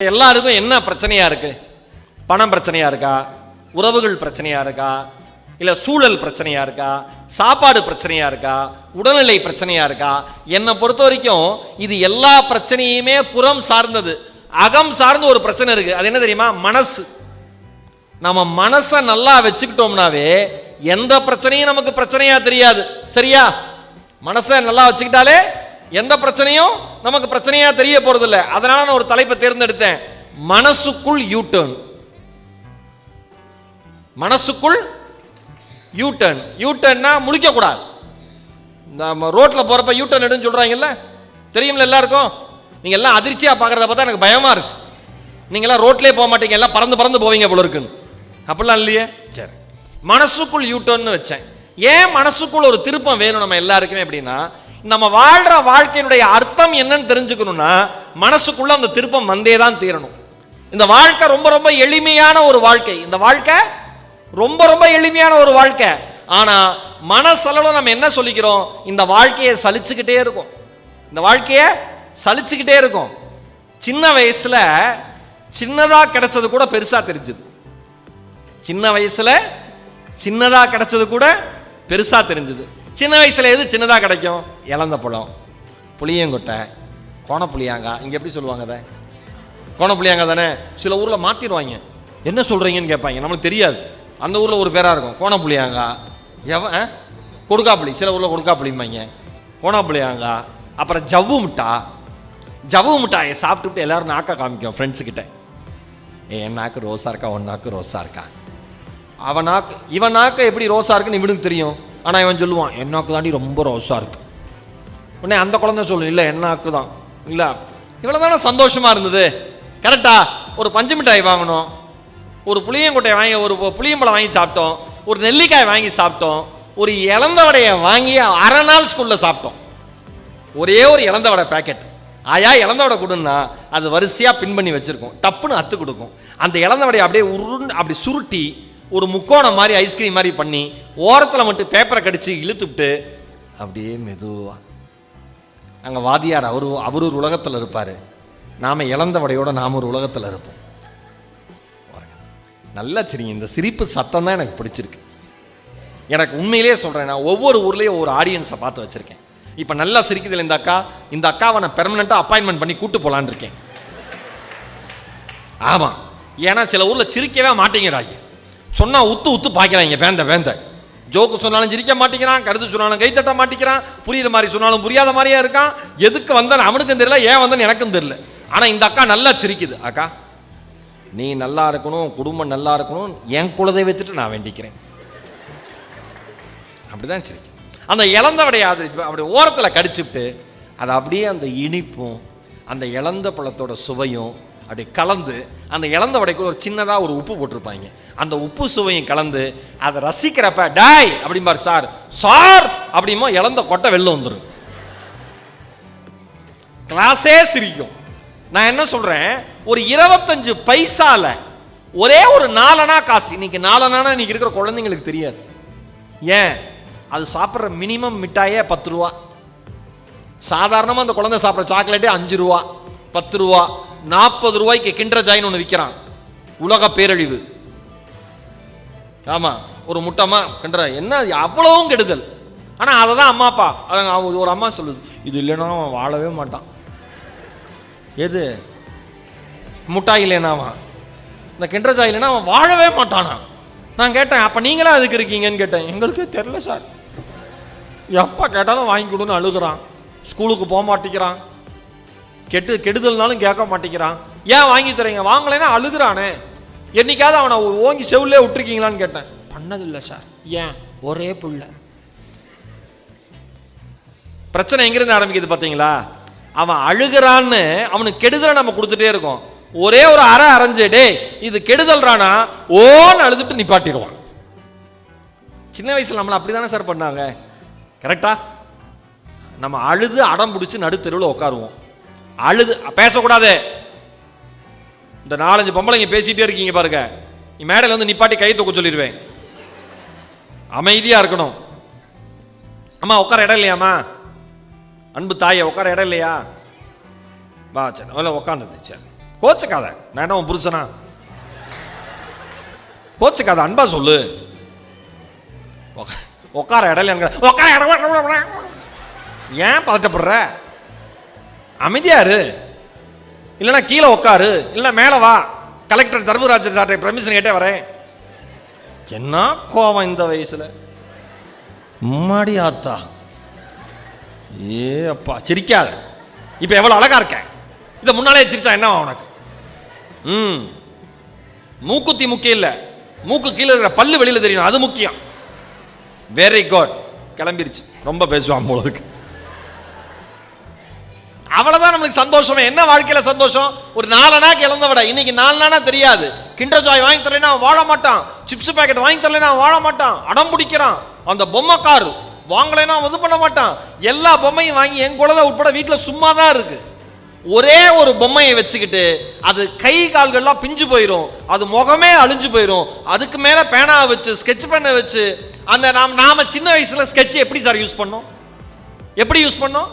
எல்லாருக்கும் என்ன பிரச்சனையா இருக்கு? பணம் பிரச்சனையா இருக்கா, உறவுகள் பிரச்சனையா இருக்கா, இல்ல சூழல் பிரச்சனையா இருக்கா, சாப்பாடு பிரச்சனையா இருக்கா, உடல்நிலை பிரச்சனையா இருக்கா? என்னை பொறுத்த வரைக்கும் இது எல்லா பிரச்சனையுமே புறம் சார்ந்தது. அகம் சார்ந்து ஒரு பிரச்சனை இருக்கு. அது என்ன தெரியுமா? மனசு. நம்ம மனசை நல்லா வச்சுக்கிட்டோம்னாவே எந்த பிரச்சனையும் நமக்கு பிரச்சனையா தெரியாது. சரியா? மனசை நல்லா வச்சுக்கிட்டாலே எந்த பிரச்சனையும் நமக்கு பிரச்சனையா தெரிய போறதில்லை. அதனால நான் ஒரு தலைப்பை தேர்ந்தெடுத்தேன், மனசுக்குள் யூ டர்ன். மனசுக்குள் யூ டர்ன். யூ டர்ன்னா முடிக்க கூடாது. நம்ம ரோட்ல போறப்ப யூ டர்ன் எடுன்னு சொல்றாங்கல்ல, தெரியும்ல எல்லாருக்கும். நீங்க எல்லாம் அதிர்ச்சியா பாக்குறத பார்த்தா எனக்கு பயமா இருக்கு. நீங்க எல்லாம் ரோட்லயே போக மாட்டீங்க, எல்லாம் பறந்து பறந்து போவீங்க போல இருக்குன்னு. அப்படிலாம் இல்லையே. சரி, மனசுக்குள் யூ டர்ன் வச்சேன். ஏன் மனசுக்குள் ஒரு திருப்பம் வேணும் நம்ம எல்லாருக்குமே அப்படின்னா, நம்ம வாழ்ற வாழ்க்கையினுடைய அர்த்தம் என்னன்னு தெரிஞ்சுக்கணும்னா மனசுக்குள்ள அந்த திருப்பம் வந்தே தான் தீரணும். இந்த வாழ்க்கை ரொம்ப ரொம்ப எளிமையான ஒரு வாழ்க்கை. இந்த வாழ்க்கை ரொம்ப ரொம்ப எளிமையான ஒரு வாழ்க்கை. ஆனா மனசளவுல நம்ம என்ன சொல்லிக்கிறோம்? இந்த வாழ்க்கையை சலிச்சுக்கிட்டே இருக்கும். இந்த வாழ்க்கையை சலிச்சுக்கிட்டே இருக்கும். சின்ன வயசுல சின்னதா கிடைச்சது கூட பெருசா தெரிஞ்சது. சின்ன வயசுல சின்னதா கிடைச்சது கூட பெருசா தெரிஞ்சது. சின்ன வயசுல எது சின்னதா கிடைக்கும்? இலந்த பழம், புளியங்கொட்டை, கோணப்புளியாங்காய். இங்க எப்படி சொல்லுவாங்க? அதை கோணப்புளியாங்காய் தானே. சில ஊர்ல மாத்திடுவாங்க. என்ன சொல்றீங்கன்னு கேட்பாங்க, நம்மளுக்கு தெரியாது. அந்த ஊர்ல ஒரு பேரா இருக்கும், கோணப்புளியாங்காய், கொடுக்காப்புளி. சில ஊர்ல கொடுக்காப்புளிம்பாங்க, கோணப்புளியாங்காய். அப்புறம் ஜவ்வு மிட்டா. ஜவ்வு மிட்டாயை சாப்பிட்டுட்டு எல்லாரும் நாக்கா காமிக்கும் ஃப்ரெண்ட்ஸு கிட்ட. என் நாக்கு ரோஸா இருக்கா, உன் நாக்கு ரோஸா இருக்கா. அவன் நாக்கு இவன் நாக்கு எப்படி ரோஸா இருக்குன்னு இவனுக்கு தெரியும். ஆனால் இவன் சொல்லுவான், என் நாக்கு தாண்டி ரொம்ப ரோஸா இருக்கு. உடனே அந்த குழந்தை சொல்லும், இல்லை என் நாக்கு தான். இல்லை, இவ்வளோ தானே சந்தோஷமா இருந்தது. கரெக்டா? ஒரு பஞ்சு மிட்டாய் வாங்கணும், ஒரு புளியங்கொட்டையை வாங்கி, ஒரு புளியம்பழம் வாங்கி சாப்பிட்டோம், ஒரு நெல்லிக்காய் வாங்கி சாப்பிட்டோம், ஒரு இலந்த வடையை வாங்கி அரை நாள் ஸ்கூலில் சாப்பிட்டோம். ஒரே ஒரு இலந்த வடை பேக்கெட். ஆயா இலந்த வடை கொடுன்னா அது வரிசையாக பின் பண்ணி வச்சிருக்கோம். டப்புன்னு அத்து கொடுக்கும். அந்த இலந்த வடையை அப்படியே அப்படி சுருட்டி ஒரு முக்கோணம் மாதிரி ஐஸ்கிரீம் மாதிரி பண்ணி ஓரத்தில் மட்டும் பேப்பரை கடிச்சு இழுத்துவிட்டு அப்படியே மெதுவா அங்கே வாதியார் அவரு ஒரு உலகத்தில் இருப்பார், நாம் இழந்த வடையோட நாம் ஒரு உலகத்தில் இருப்போம். நல்லா சரிங்க. இந்த சிரிப்பு சத்தம் தான் எனக்கு பிடிச்சிருக்கு. எனக்கு உண்மையிலே சொல்கிறேன், நான் ஒவ்வொரு ஊர்லேயும் ஒரு ஆடியன்ஸை பார்த்து வச்சுருக்கேன். இப்போ நல்லா சிரிக்குதில்ல இந்த அக்காவை நான் பெர்மனெண்ட்டாக அப்பாயின்மெண்ட் பண்ணி கூட்டு போகலான்னு இருக்கேன். ஆமாம், ஏன்னா சில ஊரில் சிரிக்கவே மாட்டேங்கிறாங்க. சொன்னால் உத்து உத்து பார்க்குறாங்க, வேந்த ஜோக்கு சொன்னாலும் சிரிக்க மாட்டேங்கிறான், கருத்து சொன்னாலும் கை தட்ட மாட்டேங்கிறான், புரியுற மாதிரி சொன்னாலும் புரியாத மாதிரியே இருக்கான். எதுக்கு வந்தேன் அவனுக்கும் தெரியல, ஏன் வந்தேன்னு எனக்கும் தெரியல. ஆனால் இந்த அக்கா நல்லா சிரிக்குது. அக்கா நீ நல்லா இருக்கணும், குடும்பம் நல்லா இருக்கணும், என் குலதெய்வத்துட்டு நான் வேண்டிக்கிறேன். அப்படிதான் சிரிக்கும். அந்த இழந்த வடையாது அப்படி ஓரத்தில் கடிச்சுட்டு அது அப்படியே அந்த இனிப்பும் அந்த இழந்த பழத்தோட சுவையும் அப்படி கலந்து, அந்த இழந்த வடைக்குள்ள ஒரு சின்னதாக ஒரு உப்பு போட்டிருப்பாங்க. அந்த உப்பு சுவையும் கலந்து அதை ரசிக்கிறப்ப டாய் அப்படிம்பார், சார் சார் அப்படிமா இழந்த கொட்டை வெளில வந்துடும். கிளாஸே சிரிக்கும். நான் என்ன சொல்றேன், ஒரு 25 பைசால ஒரே ஒரு 4 அணா காசு. இன்னைக்கு 4 அணா இன்னைக்கு இருக்கிற குழந்தைங்களுக்கு தெரியாது. ஏன்? அது சாப்பிட்ற மினிமம் மிட்டாயே 10 ரூபா. சாதாரணமாக அந்த குழந்தை சாப்பிட்ற சாக்லேட்டே 5 ரூபா, 10 ரூபா, 40 ரூபாய்க்கு கிண்டர் ஜாய்னு ஒன்று விற்கிறான். உலக பேரழிவு. ஆமாம், ஒரு முட்டமா கிண்டர் என்ன அவ்வளவும் கெடுதல். ஆனால் அதை தான் அம்மா அப்பா, ஒரு அம்மா சொல்லுது, இது இல்லைன்னா அவன் வாழவே மாட்டான். எது? முட்டாய் இல்லைனாவா, இந்த கிண்டர் ஜாய் இல்லைன்னா அவன் வாழவே மாட்டானா. நான் கேட்டேன், அப்போ நீங்களா அதுக்கு இருக்கீங்கன்னு கேட்டேன். எங்களுக்கே தெரில சார். எப்போ கேட்டாலும் வாங்கி கொடுன்னு அழுகுறான். ஸ்கூலுக்கு போக மாட்டேங்கிறான். கெடுதல்னாலும் கேட்க மாட்டேங்கிறான். ஏன் வாங்கி தரீங்க? வாங்கலைன்னா அழுகுறானே. என்னைக்காவது அவனை ஓங்கி செவிலே விட்டுருக்கீங்களான்னு கேட்டேன். பண்ணதில்லை சார். ஏன்? ஒரே புள்ள. பிரச்சனை எங்கிருந்து ஆரம்பிக்குது பார்த்தீங்களா? அவன் அழுகிறான்னு அவனுக்கு கெடுதலை நம்ம கொடுத்துட்டே இருக்கோம். ஒரே ஒரு அரைஞ்சு இது கெடுதல்றானா ஓன்னு அழுதுட்டு நிப்பாட்டிடுவான். சின்ன வயசுல நம்மளை அப்படிதானே சார் பண்ணாங்க. கரெக்டா? நம்ம அழுது அடம் பிடிச்சி நடுத்தெருவில் உட்காருவோம். அழுது பேசக்கூடாது. இந்த 4-5 பொம்பளைங்க பேசிட்டே இருக்கீங்க பாருங்க, நீ மேடையில் வந்து நிப்பாட்டி கை தூக்க சொல்லிடுவேன். அமைதியா இருக்கணும். அம்மா உட்கார இடம் இல்லையாம்மா, அன்பு தாயை உட்கார இடம் இல்லையா, வா சரி உட்காந்துது. சரி கோச்சுக்காத, நான் என்ன உன் புருஷனா? கோச்சுக்காத, அன்பா சொல்லு. உட்கார இடல உட்கார இடம், ஏன் பதட்டப்படுற? அமைதியாரு, இல்லைன்னா கீழே உட்காரு, இல்லை மேலே வா, கலெக்டர் தர்மராஜன் சார்ட்ட பெர்மிஷன் கேட்டே வரேன். என்ன கோவம் இந்த வயசுல? மும்மாடி ஆத்தா, ஏ அப்பா, சிரிக்காத. இப்ப எவ்வளவு அழகா இருக்க, இதை முன்னாலே சிரிச்சா என்ன உனக்கு? மூக்குத்தி முக்கியம் இல்ல, மூக்கு கீழே இருக்கிற பல்லு வெளியில தெரியணும், அது முக்கியம். Very good. கிளம்பிருச்சு, ரொம்ப பேசுவான் போல இருக்கு. அவ்வளவுதான் நம்மளுக்கு சந்தோஷமே. என்ன வாழ்க்கையில சந்தோஷம்? ஒரு 4 அணா இழந்த விட இன்னைக்கு 4 அணா தெரியாது. கிண்டர் ஜாய் வாங்கி தரலைன்னா வாழ மாட்டான், சிப்ஸ் பாக்கெட் வாங்கி தரலைன்னா வாழ மாட்டான், அடம் பிடிக்கிறான். அந்த பொம்மை கார் வாங்கலைன்னா இது பண்ண மாட்டான். எல்லா பொம்மையும் வாங்கி என் குழந்தை உட்பட வீட்டில் சும்மா தான் இருக்கு. ஒரே ஒரு பொம்மையை வச்சுக்கிட்டு அது கை கால்கள்லாம் பிஞ்சு போயிடும், அது முகமே அழிஞ்சு போயிடும். அதுக்கு மேல பேனா வச்சு ஸ்கெட்ச் பண்ண வச்சு அந்த நாம சின்ன வயசுல ஸ்கெட்ச் எப்படி சார் யூஸ் பண்ணோம்? எப்படி யூஸ் பண்ணோம்?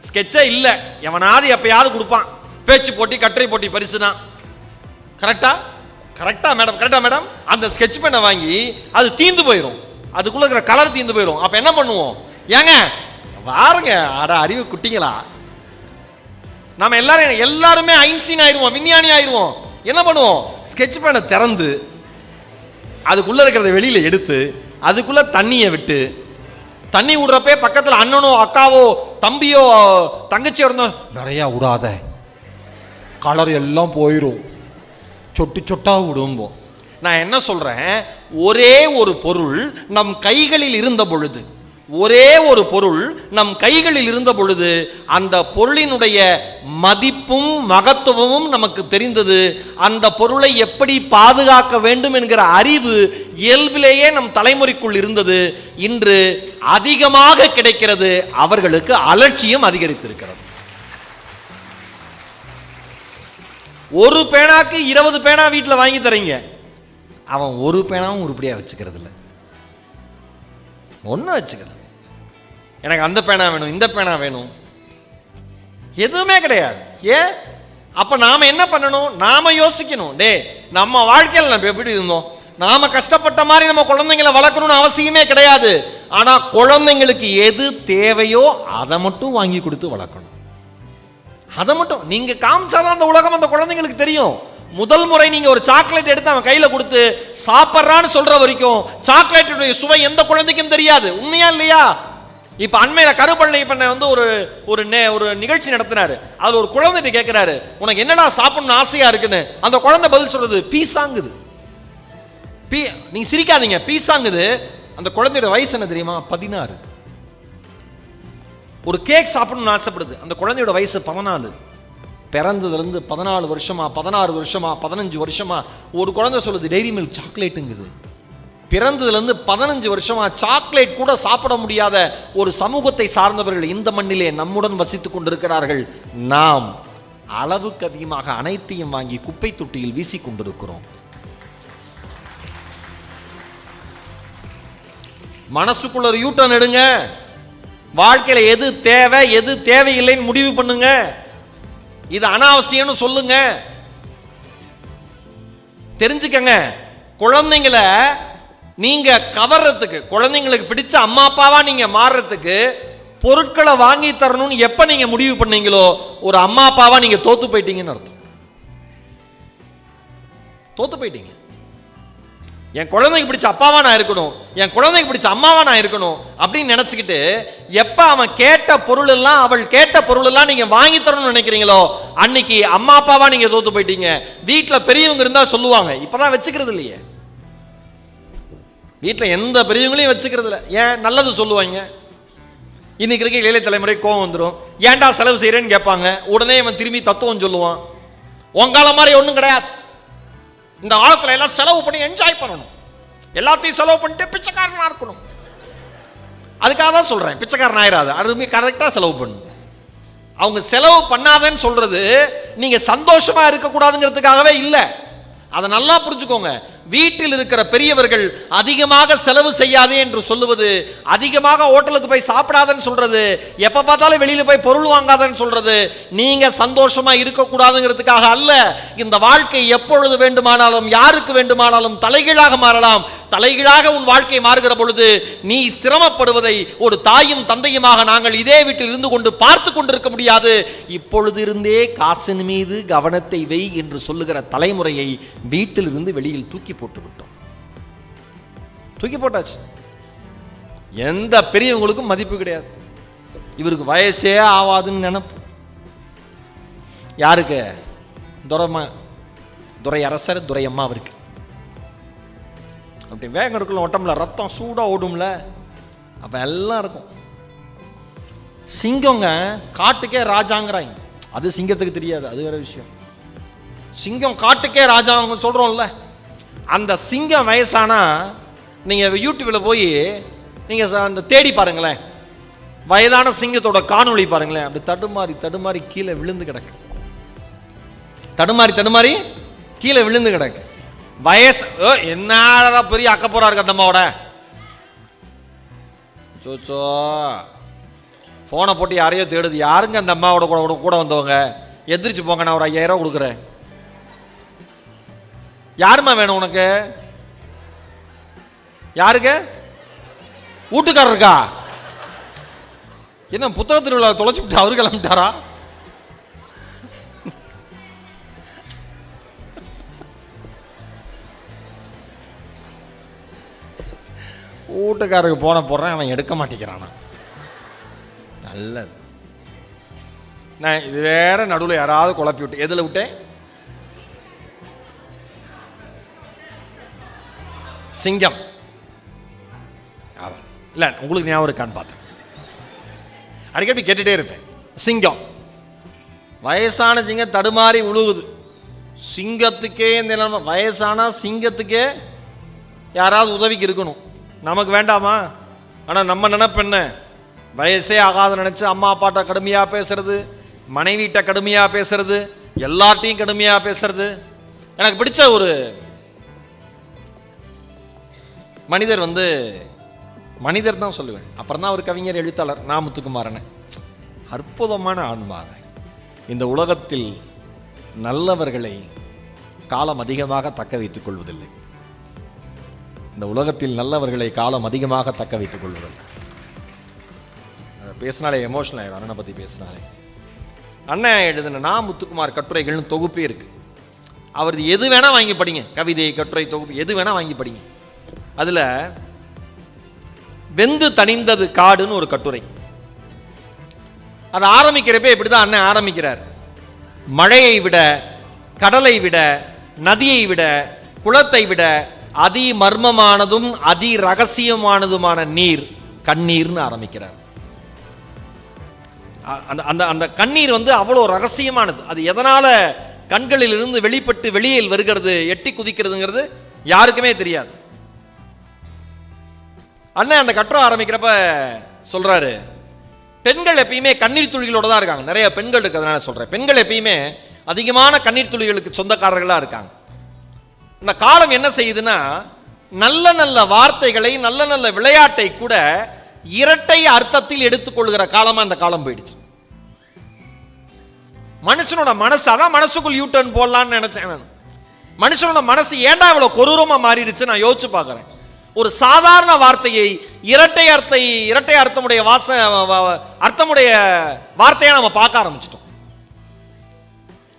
ஸ்கெட்சே இல்ல, எவனாவது எப்பயாவது கொடுப்பான். பேச்சு போட்டி, கட்டுரை போட்டி பரிசுனா. கரெக்டா? கரெக்டா மேடம், கரெக்டா மேடம். அந்த ஸ்கெட்ச் பெண்ணை வாங்கி அது தீந்து போயிடும், அதுக்குள்ள இருக்கிற கலர் தீந்து போயிடும். அப்ப என்ன பண்ணுவோம்? ஏங்க வாருங்க, அட அறிவு குட்டிங்களா, நாம எல்லாருமே ஐன்ஸ்டீன் ஆயிருவோம், விஞ்ஞானி ஆயிருவோம். என்ன பண்ணுவோம்? ஸ்கெட்ச் பெண்ணை திறந்து அதுக்குள்ள இருக்கிறத வெளியில எடுத்து அதுக்குள்ள தண்ணியை விட்டு, தண்ணி விடுறப்பே பக்கத்தில் அண்ணனோ அக்காவோ தம்பியோ தங்கச்சியோ இருந்தோம், நிறையா விடாத, கலர் எல்லாம் போயிடும், சொட்டு சொட்டா விடும்போம். நான் என்ன சொல்றேன்? ஒரே ஒரு பொருள் நம் கைகளில் இருந்த பொழுது, ஒரே ஒரு பொருள் நம் கைகளில் இருந்த பொழுது அந்த பொருளினுடைய மதிப்பும் மகத்துவமும் நமக்கு தெரிந்தது. அந்த பொருளை எப்படி பாதுகாக்க வேண்டும் என்கிற அறிவு இயல்பிலேயே நம் தலைமுறைக்குள் இருந்தது. இன்று அதிகமாக கிடைக்கிறது, அவர்களுக்கு அலட்சியம் அதிகரித்திருக்கிறது. ஒரு பேனாக்கு 20 பேனா வீட்டில் வாங்கி தரீங்க, அவன் ஒரு பேனாவும் உருப்படியா வச்சுக்கிறது இல்லை, ஒன்னும் வச்சுக்கிறது. எனக்கு அந்த பேனா வேணும், இந்த பேனா வேணும், எதுவுமே கிடையாது. ஏன்? அப்ப நாம என்ன பண்ணணும்? நாம யோசிக்கணும். டே, நம்ம வாழ்க்கையில் நம்ம எப்படி இருந்தோம்? நாம கஷ்டப்பட்ட மாதிரி நம்ம குழந்தைங்களை வளர்க்கணும்னு அவசியமே கிடையாது. ஆனா குழந்தைங்களுக்கு எது தேவையோ அதை மட்டும் வாங்கி கொடுத்து வளர்க்கணும். அதை மட்டும் நீங்க காமிச்சாதான் அந்த உலகம் அந்த குழந்தைங்களுக்கு தெரியும். முதல் முறை நீங்க ஒரு சாக்லேட் எடுத்து அவன் கையில கொடுத்து சாப்பிட்றான்னு சொல்ற வரைக்கும் சாக்லேட்டுடைய சுவை எந்த குழந்தைக்கும் தெரியாது. உண்மையா இல்லையா? இப்ப அண்மையில கருப்பள்ளி பண்ண வந்து ஒரு நிகழ்ச்சி நடத்தினாரு. அதுல ஒரு குழந்தைகிட்ட கேட்கிறாரு, உனக்கு என்னடா சாப்பிடணும்னு ஆசையா இருக்குன்னு. அந்த குழந்தை பதில் சொல்றது பீஸாங்குது. நீங்க சிரிக்காதீங்க, பீஸாங்குது. அந்த குழந்தையோட வயசு என்ன தெரியுமா? 16. ஒரு கேக் சாப்பிடணும்னு ஆசைப்படுது. அந்த குழந்தையோட வயசு 14. பிறந்ததுலேருந்து 14 வருஷமா, 16 வருஷமா, 15 வருஷமா ஒரு குழந்தை சொல்லுது டெய்ரி மில்க் சாக்லேட்டுங்குது. பிறந்ததுலேருந்து 15 வருஷமா சாக்லேட் கூட சாப்பிட முடியாத ஒரு சமூகத்தை சார்ந்தவர்கள் இந்த மண்ணிலே நம்முடன் வசித்துக் கொண்டிருக்கிறார்கள். நாம் அளவுக்கு அதிகமாக அனைத்தையும் வாங்கி குப்பை தொட்டியில் வீசி கொண்டிருக்கிறோம். மனசுக்குள்ள ஒரு யூட்டர்ன் எடுங்க. வாழ்க்கையில எது தேவை எது தேவையில்லைன்னு முடிவு பண்ணுங்க. இது அனாவசியம்னு சொல்லுங்க. தெரிஞ்சுக்கங்க. குழந்தைங்களை நீங்க கவர்றதுக்கு, குழந்தைங்களுக்கு பிடிச்ச அம்மா அப்பாவா நீங்க மாறுறதுக்கு பொருட்களை வாங்கி தரணும்னு எப்ப நீங்க முடிவு பண்ணீங்களோ ஒரு அம்மா அப்பாவா நீங்க தோத்து போயிட்டீங்கன்னு அர்த்தம். தோத்து போயிட்டீங்க. என் குழந்தைக்கு பிடிச்ச அப்பாவா நான் இருக்கணும், என் குழந்தைக்கு பிடிச்ச அம்மாவா நான் இருக்கணும் அப்படின்னு நினைச்சுக்கிட்டு எப்ப அவன் கேட்ட பொருள் எல்லாம் அவள் கேட்ட பொருள் எல்லாம் நீங்க வாங்கி தரணும்னு நினைக்கிறீங்களோ அன்னைக்கு அம்மா அப்பாவா நீங்க தோத்து போயிட்டீங்க. வீட்டுல பெரியவங்க இருந்தா சொல்லுவாங்க, இப்பதான் வச்சுக்கிறது இல்லையே. வீட்டில் எந்த பெரியவங்களையும் வச்சுக்கிறது இல்லை. ஏன்? நல்லது சொல்லுவாங்க. இன்னைக்கு இருக்க இளைய தலைமுறை கோவம் வந்துடும். ஏன்டா செலவு செய்யறேன்னு கேட்பாங்க. உடனே அவன் திரும்பி தத்துவம் சொல்லுவான். உங்கால மாதிரி ஒன்றும் கிடையாது. இந்த காலத்தில் எல்லாம் செலவு பண்ணி என்ஜாய் பண்ணணும், எல்லாத்தையும் செலவு பண்ணிட்டு பிச்சைக்காரனா இருக்கணும். அதுக்காக தான் சொல்றேன், பிச்சைக்காரன் ஆயிராது, அருமை கரெக்டாக செலவு பண்ணணும். அவங்க செலவு பண்ணாதன்னு சொல்றது நீங்க சந்தோஷமா இருக்கக்கூடாதுங்கிறதுக்காகவே இல்லை. அதை நல்லா புரிஞ்சுக்கோங்க. வீட்டில் இருக்கிற பெரியவர்கள் அதிகமாக செலவு செய்யாதே என்று சொல்லுவது, அதிகமாக ஹோட்டலுக்கு போய் சாப்பிடாதன்னு சொல்றது, எப்ப பார்த்தாலும் வெளியில போய் பொருள் வாங்காதன்னு சொல்றது, நீங்க சந்தோஷமா இருக்கக்கூடாதுங்கிறதுக்காக அல்ல. இந்த வாழ்க்கை எப்பொழுது வேண்டுமானாலும் யாருக்கு வேண்டுமானாலும் தலைகீழாக மாறலாம். தலைகீழாக உன் வாழ்க்கை மாறுகிற பொழுது நீ சிரமப்படுவதை ஒரு தாயும் தந்தையுமாக நாங்கள் இதே வீட்டில் இருந்து கொண்டு பார்த்து கொண்டிருக்க முடியாது. இப்பொழுது இருந்தே காசின் மீது கவனத்தை வை என்று சொல்லுகிற தலைமுறையை வீட்டில் இருந்து வெளியில் தூக்கி போட்டு விட்டோம். தூக்கி போட்டாச்சு. எந்த பெரியவங்களுக்கும் மதிப்பு கிடையாது. இவருக்கு வயசே ஆவாதுன்னு நினைப்பு. யாருக்கு? துரை அரசர், துரை அம்மா அவருக்கு. அப்படி வேகம் இருக்குல்ல, உடம்புல ரத்தம் சூடா ஓடும்ல, அப்ப எல்லாம் இருக்கும். சிங்கங்க காட்டுக்கே ராஜாங்கிறாங்க. அது சிங்கத்துக்கு தெரியாது, அது வேற விஷயம். சிங்கம் காட்டுக்கே ராஜா சொல்றோம்ல, அந்த சிங்கம் வயசானா நீங்க யூடியூப்ல போய் நீங்க அந்த தேடி பாருங்களேன், வயதான சிங்கத்தோட காணொளி பாருங்களேன். அப்படி தடுமாறி தடுமாறி கீழே விழுந்து கிடக்கு. தடுமாறி கீழே விழுந்து கிடக்கு. வயசு என்ன பெரிய அக்கப்போரா இருக்கு அந்த அம்மாவோட. சோச்சோ போனை போட்டு யாரையோ தேடுது. யாருங்க அந்த அம்மாவோட கூட வந்தவங்க? எந்திரிச்சு போங்க, நான் ஒரு 5000 ரூபா கொடுக்குறேன். யாருமா வேணும் உனக்கு? யாருக்கு? வீட்டுக்காரருக்கா? என்ன புத்தக திருவிழா தொலைச்சு விட்டு அவரு கிளம்பிட்டாரா? வீட்டுக்காரருக்கு போன போடுறேன், அவன் எடுக்க மாட்டேங்கிறானா? நல்லது. நான் இது வேற நடுவில் யாராவது குழப்பி விட்டு எதில் விட்டேன்? சிங்கம் இல்ல, உங்களுக்கு ஞாபகம் இருக்கான்னு பார்த்தேன். அடிக்கடி கேட்டுட்டே இருப்பேன். சிங்கம், வயசான சிங்கம் தடுமாறி உழுகுது. சிங்கத்துக்கே இந்த நிலைமை. வயசானா சிங்கத்துக்கே யாராவது உதவிக்கு இருக்கணும். நமக்கு வேண்டாமா? ஆனால் நம்ம நினைப்பு என்ன? வயசே ஆகாத நினைச்சு அம்மா அப்பாட்ட கடுமையாக பேசுறது, மனைவிட்ட கடுமையாக பேசுறது, எல்லார்ட்டையும் கடுமையாக பேசுறது. எனக்கு பிடிச்ச ஒரு மனிதர் மனிதர் தான் சொல்லுவேன். அப்புறம் தான் ஒரு கவிஞர் எழுத்தாளர் நா. முத்துக்குமாரன். அற்புதமான ஆன்மாக. இந்த உலகத்தில் நல்லவர்களை காலம் அதிகமாக தக்க வைத்துக் கொள்வதில்லை. இந்த உலகத்தில் நல்லவர்களை காலம் அதிகமாக தக்க வைத்துக் கொள்வதில்லை. பேசினாலே எமோஷனல் ஆயிடும். அண்ணனை பற்றி பேசினாலே. அண்ணன் எழுதின நா. முத்துக்குமார் கட்டுரைகள்னு தொகுப்பே இருக்கு. அவரது எது வேணா வாங்கி படிங்க. கவிதை, கட்டுரை தொகுப்பு எது வேணா வாங்கி படிங்க. அதுல வெந்து தணிந்தது காடுன்னு ஒரு கட்டுரை. அது ஆரம்பிக்கிறப்ப இப்படிதான் அண்ணன் ஆரம்பிக்கிறார். மழையை விட, கடலை விட, நதியை விட, குளத்தை விட அதி மர்மமானதும் அதி ரகசியமானதுமான நீர் கண்ணீர்னு ஆரம்பிக்கிறார். அந்த கண்ணீர் அவ்வளோ ரகசியமானது. அது எதனால கண்களில் இருந்து வெளிப்பட்டு வெளியில் வருகிறது, எட்டி குதிக்கிறதுங்கிறது யாருக்குமே தெரியாது. அண்ணன் அந்த கட்டுரை ஆரம்பிக்கிறப்ப சொல்றாரு, பெண்கள் எப்பயுமே கண்ணீர் துளிகளோட தான் இருக்காங்க. நிறைய பெண்கள் இருக்கிறதுனால சொல்றேன். பெண்கள் எப்பயுமே அதிகமான கண்ணீர் துளிகளுக்கு சொந்தக்காரர்களா இருக்காங்க. இந்த காலம் என்ன செய்யுதுன்னா, நல்ல நல்ல வார்த்தைகளை, நல்ல நல்ல விளையாட்டை கூட இரட்டை அர்த்தத்தில் எடுத்துக்கொள்கிற காலமா இந்த காலம் போயிடுச்சு. மனுஷனோட மனசு, அதான் மனசுக்குள் யூட்டர்ன் போடலான்னு நினைச்சேன் நான். மனுஷனோட மனசு ஏன்டா இவ்வளவு கொடூரமா மாறிடுச்சு நான் யோசிச்சு பார்க்கிறேன். ஒரு சாதாரண வார்த்தையை இரட்டை அர்த்தமுடைய அர்த்தமுடைய வார்த்தையா நம்ம பார்க்க ஆரம்பிச்சிட்டோம்.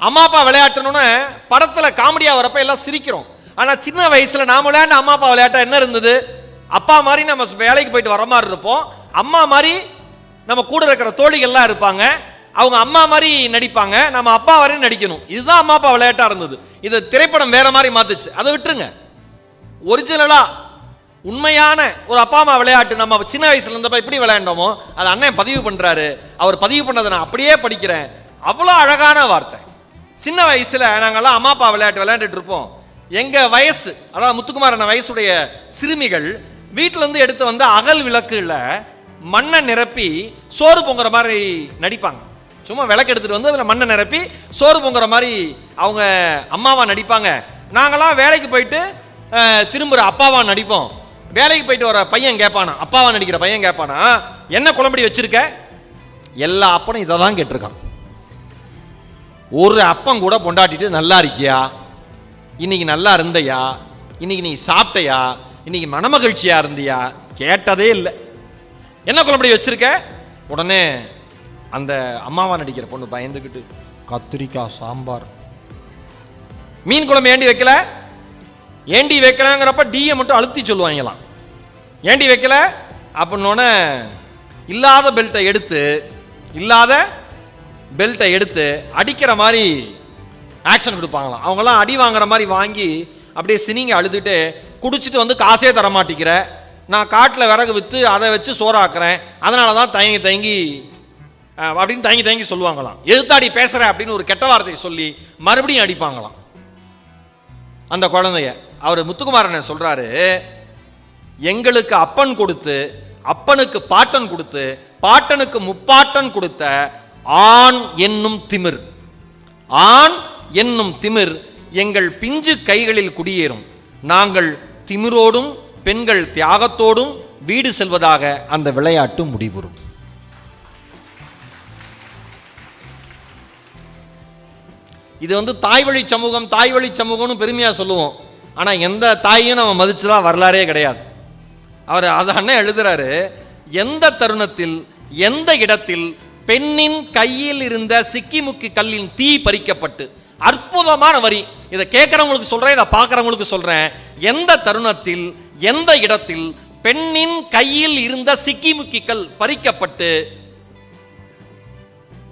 அம்மா அப்பா விளையாட்டணும்னு படத்துல காமெடியா வரப்ப எல்லாம் சிரிக்கிறோம். ஆனா சின்ன வயசுல நாம விளையாண்ட அம்மா அப்பா விளையாட்டா என்ன இருந்தது? அப்பா மாதிரி நம்ம வேலைக்கு போயிட்டு வர மாதிரி இருப்போம். அம்மா மாதிரி நம்ம கூட இருக்கிற தோழிகள்லாம் இருப்பாங்க. அவங்க அம்மா மாதிரி நடிப்பாங்க, நம்ம அப்பா வரையும் நடிக்கணும். இதுதான் அம்மா அப்பா விளையாட்டா இருந்தது. இது திரைப்படம் வேற மாதிரி மாத்துச்சு. அதை விட்டுருங்க. ஒரிஜினலா உண்மையான ஒரு அப்பா அம்மா விளையாட்டு நம்ம சின்ன வயசுல இருந்தப்ப எப்படி விளையாண்டோமோ அது அண்ணன் பதிவு பண்றாரு. அவர் பதிவு பண்ணதை நான் அப்படியே படிக்கிறேன். அவ்வளோ அழகான வார்த்தை. சின்ன வயசுல நாங்கெல்லாம் அம்மா அப்பா விளையாட்டு விளையாண்டுட்டு இருப்போம். எங்க வயசு, அதாவது முத்துக்குமாரன் வயசுடைய சிறுமிகள் வீட்டில இருந்து எடுத்து வந்து அகல் விளக்குல மண்ணை நிரப்பி சோறு பொங்குற மாதிரி நடிப்பாங்க. சும்மா விளக்கு எடுத்துட்டு வந்து அதுல மண்ணை நிரப்பி சோறு பொங்குற மாதிரி அவங்க அம்மாவா நடிப்பாங்க. நாங்கெல்லாம் வேலைக்கு போயிட்டு திரும்புகிற அப்பாவா நடிப்போம். வேலைக்கு போயிட்டு வர பையன் கேட்பானா, அப்பாவா நடிக்கிற பையன் கேட்பானா, என்ன குழம்படி வச்சிருக்க? எல்லா அப்பனும் இதை தான் கேட்டிருக்கான். ஒரு அப்பம் கூட பொண்டாட்டிட்டு நல்லா இருக்கியா, இன்னைக்கு நல்லா இருந்தையா, இன்னைக்கு நீ சாப்பிட்டையா, இன்னைக்கு மனமகிழ்ச்சியா இருந்தியா கேட்டதே இல்லை. என்ன குழம்படி வச்சிருக்க? உடனே அந்த அம்மாவா நடிக்கிற பொண்ணு பயந்துக்கிட்டு, கத்திரிக்காய் சாம்பார். மீன் குழம்பு ஏண்டி வைக்கல? ஏண்டி வைக்கலங்கிறப்ப டீயை மட்டும் அழுத்தி சொல்லுவாங்களாம். ஏண்டி வைக்கல அப்படின்னோடனே இல்லாத பெல்ட்டை எடுத்து அடிக்கிற மாதிரி ஆக்ஷன் கொடுப்பாங்களாம். அவங்களாம் அடி வாங்குற மாதிரி வாங்கி அப்படியே சினிங்க அழுதுட்டு, குடிச்சிட்டு வந்து காசே தரமாட்டிக்கிற, நான் காட்டில் விறகு விற்று அதை வச்சு சோறாக்குறேன், அதனால தான் தயங்கி அப்படின்னு தயங்கி சொல்லுவாங்களாம். எதுத்தாடி பேசுற அப்படின்னு ஒரு கெட்ட வார்த்தையை சொல்லி மறுபடியும் அடிப்பாங்களாம் அந்த குழந்தைய. அவர் முத்துக்குமாரன் சொல்றாரு, எங்களுக்கு அப்பன் கொடுத்து, அப்பனுக்கு பாட்டன் கொடுத்து, பாட்டனுக்கு முப்பாட்டன் கொடுத்த ஆண் என்னும் திமிர் எங்கள் பிஞ்சு கைகளில் குடியேறும். நாங்கள் திமிரோடும் பெண்கள் தியாகத்தோடும் வீடு செல்வதாக அந்த விளையாட்டு முடிவுறும். இது தாய் வழி சமூகம்னு பெருமையா சொல்லுவோம். ஆனா எந்த தாயையும் நம்ம மதிச்சுதான் வரலாறே கிடையாது. அவர் அது அண்ணன் எழுதுறாரு, எந்த தருணத்தில் எந்த இடத்தில் பெண்ணின் கையில் இருந்த சிக்கிமுக்கி கல்லின் தீ பறிக்கப்பட்டு, அற்புதமான வரி, இதை கேட்கிறவங்களுக்கு சொல்றேன், இதை பார்க்கிறவங்களுக்கு சொல்றேன், எந்த தருணத்தில் எந்த இடத்தில் பெண்ணின் கையில் இருந்த சிக்கிமுக்கி கல் பறிக்கப்பட்டு,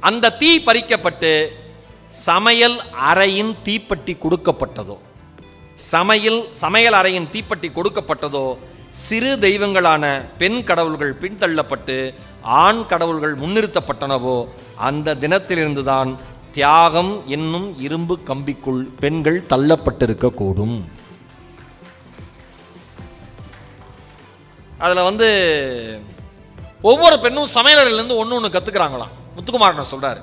அந்த தீ பறிக்கப்பட்டு சமையல் அறையின் தீப்பெட்டி கொடுக்கப்பட்டதோ, சமையல் அறையின் தீப்பெட்டி கொடுக்கப்பட்டதோ, சிறு தெய்வங்களான பெண் கடவுள்கள் பின்தள்ளப்பட்டு ஆண் கடவுள்கள் முன்னிறுத்தப்பட்டனவோ, அந்த தினத்திலிருந்துதான் தியாகம் என்னும் இரும்பு கம்பிக்குள் பெண்கள் தள்ளப்பட்டிருக்க கூடும். அதுல ஒவ்வொரு பெண்ணும் சமையலறையிலிருந்து ஒன்று கத்துக்கிறாங்களாம். முத்துக்குமாரன் சொல்றாரு,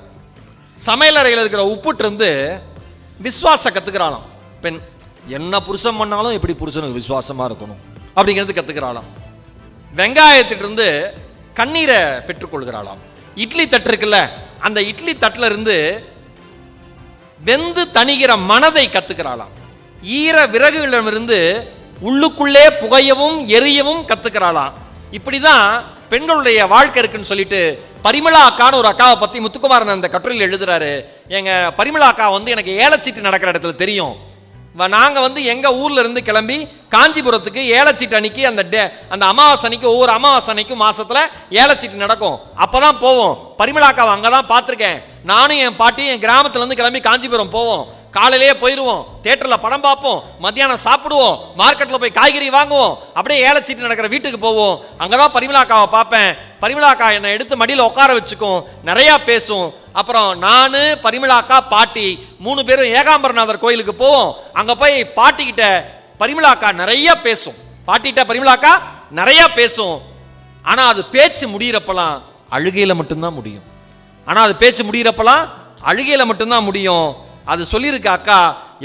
சமையலறையில் இருக்கிற உப்புட்டு விசுவாச கத்துக்கிறாளாம் பெண். என்ன புருஷன் பண்ணாலும் எப்படி புருஷனுக்கு விசுவாசமா இருக்கணும் அப்படிங்கிறது கத்துக்கிறாளாம். வெங்காயத்திலிருந்து கண்ணீரை பெற்றுக்கொள்கிறாளாம். இட்லி தட்டு இருக்குல்ல, அந்த இட்லி தட்டுல இருந்து வெந்து தணிகிற மனதை கத்துக்கிறாளாம். ஈர விறகுகளிடமிருந்து உள்ளுக்குள்ளே புகையவும் எரியவும் கத்துக்கிறாளாம். இப்படிதான் பெண்களுடைய வாழ்க்கை இருக்குன்னு சொல்லிட்டு பரிமளா அக்கான்னு ஒரு அக்காவை பத்தி முத்துக்குமாரன் அந்த கட்டுரையில் எழுதுறாரு. எங்க பரிமளா அக்கா எனக்கு ஏலச்சீட்டு நடக்கிற இடத்துல தெரியும். நாங்க எங்க ஊர்ல இருந்து கிளம்பி காஞ்சிபுரத்துக்கு ஏலச்சீட்டு அன்னைக்கு அந்த அமாவாசை அன்னைக்கு, ஒவ்வொரு அமாவாசை அன்னைக்கும் மாசத்துல ஏலச்சீட்டு நடக்கும். அப்பதான் போவோம். பரிமளா அக்காவை அங்கதான் பார்த்திருக்கேன். நானும் என் பாட்டியும் என் கிராமத்துல இருந்து கிளம்பி காஞ்சிபுரம் போவோம். காலையிலேயே போயிடுவோம், தியேட்டர்ல படம் பார்ப்போம், மத்தியானம் சாப்பிடுவோம், மார்க்கெட்ல போய் காய்கறி வாங்குவோம், அப்படியே ஏலச்சீட்டு நடக்கிற வீட்டுக்கு போவோம். அங்கதான் பரிமளா அக்காவை பார்ப்பேன். பரிமளா அக்கா என்னை எடுத்து மடியில் உட்கார வச்சுக்கும், நிறைய பேசும். அப்புறம் நானு பரிமளா அக்கா பாட்டி 3 பேரும் ஏகாம்பரநாதர் கோயிலுக்கு போவோம். அங்க போய் பாட்டிக்கிட்ட பரிமளா அக்கா நிறைய பேசும். பாட்டிகிட்ட பரிமளா அக்கா நிறைய பேசும். ஆனா அது பேச்சு முடியிறப்பெல்லாம் அழுகையில மட்டும்தான் முடியும். அது சொல்லியிருக்கு, அக்கா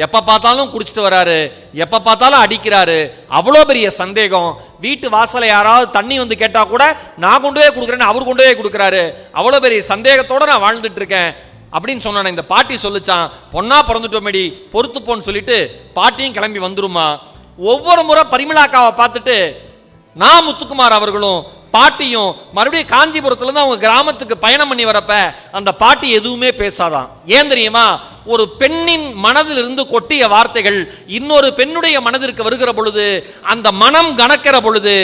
எப்ப பார்த்தாலும் குடிச்சிட்டு வராரு, எப்ப பார்த்தாலும் அடிக்கிறாரு, அவ்வளோ பெரிய சந்தேகம். வீட்டு வாசலை யாராவது தண்ணி கேட்டா கூட நான் கொண்டு போய் கொடுக்குறேன்னு அவர் கொண்டு போய் கொடுக்குறாரு, அவ்வளோ பெரிய சந்தேகத்தோட நான் வாழ்ந்துட்டு இருக்கேன் அப்படின்னு சொன்ன இந்த பாட்டி சொல்லிச்சான். பொண்ணா பிறந்துட்டோமேடி, பொறுத்துப்போன்னு சொல்லிட்டு பாட்டியும் கிளம்பி வந்துருமா. ஒவ்வொரு முறை பரிமளா அக்காவை பார்த்துட்டு நான் முத்துக்குமார் அவர்களும் பாட்டியும் மறுபடியும் காஞ்சிபுரத்துல இருந்து அவங்க கிராமத்துக்கு பயணம் பண்ணி வரப்ப அந்த பாட்டி எதுவுமே பேசாதான். ஏன் தெரியுமா? ஒரு பெண்ணின் மனதில் இருந்து கொட்டிய வார்த்தைகள் இன்னொரு பெண்ணுடைய மனதிற்கு வருகிற பொழுது, அந்த மனம் கணக்கிற பொழுது